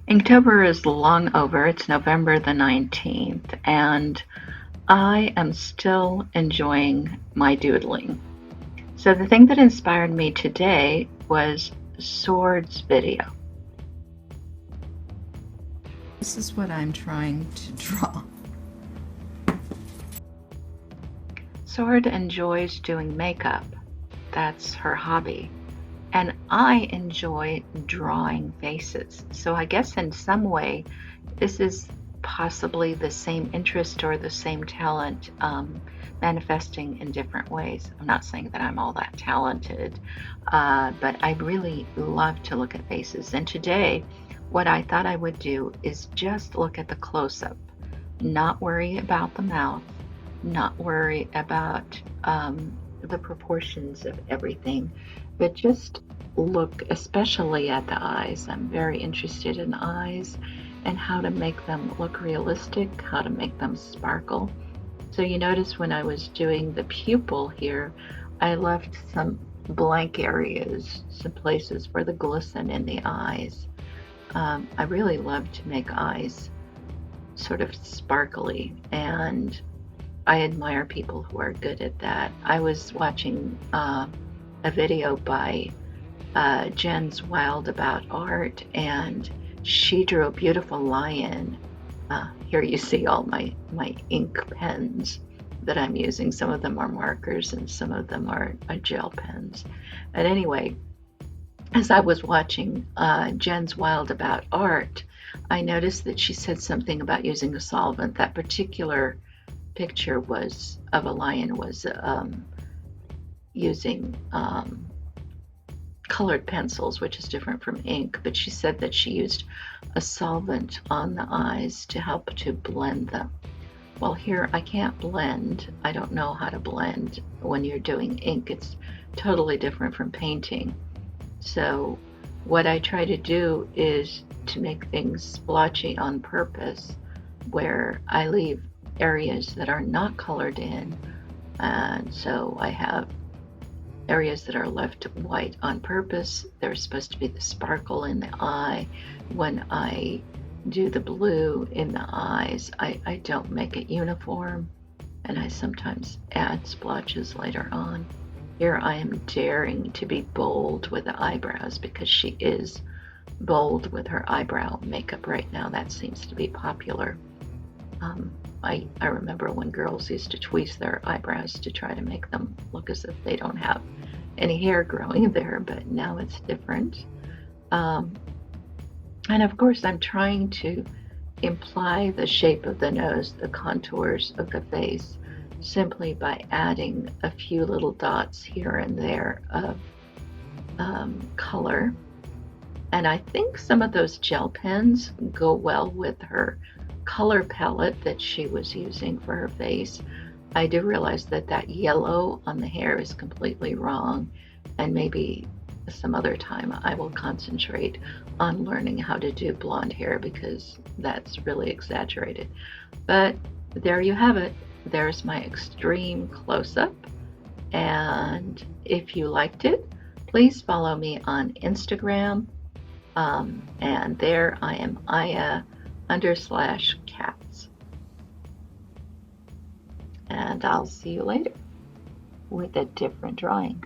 Inktober is long over. It's November the 19th, and I am still enjoying my doodling. So, the thing that inspired me today was Sword's video. This is what I'm trying to draw. Sword enjoys doing makeup, that's her hobby. And I enjoy drawing faces. So, I guess in some way, this is possibly the same interest or the same talent manifesting in different ways. I'm not saying that I'm all that talented, but I really love to look at faces. And today, what I thought I would do is just look at the close up, not worry about the mouth, not worry about the proportions of everything, but just look especially at the eyes. I'm very interested in eyes and how to make them look realistic, how to make them sparkle. So you notice when I was doing the pupil here, I left some blank areas, some places for the glisten in the eyes. I really love to make eyes sort of sparkly, and I admire people who are good at that. I was watching a video by Jen's Wild About Art, and she drew a beautiful lion. Here you see all my ink pens that I'm using. Some of them are markers and some of them are gel pens. But anyway, as I was watching Jen's Wild About Art, I noticed that she said something about using a solvent. That particular picture was of a lion was using colored pencils, which is different from ink, but she said that she used a solvent on the eyes to help to blend them. Well, here I can't blend. I don't know how to blend. When you're doing ink, it's totally different from painting. So what I try to do is to make things splotchy on purpose, where I leave areas that are not colored in, and so I have areas that are left white on purpose. There's supposed to be the sparkle in the eye. When I do the blue in the eyes, I don't make it uniform, and I sometimes add splotches later on. Here I am daring to be bold with the eyebrows because she is bold with her eyebrow makeup right now. That seems to be popular. I remember when girls used to tweeze their eyebrows to try to make them look as if they don't have any hair growing there, but now it's different. And of course, I'm trying to imply the shape of the nose, the contours of the face, simply by adding a few little dots here and there of color. And I think some of those gel pens go well with her color palette that she was using for her face. I do realize that that yellow on the hair is completely wrong, and maybe some other time I will concentrate on learning how to do blonde hair because that's really exaggerated. But there you have it. There's my extreme close-up, and if you liked it, please follow me on Instagram, and there I am Aya_cats. And I'll see you later with a different drawing.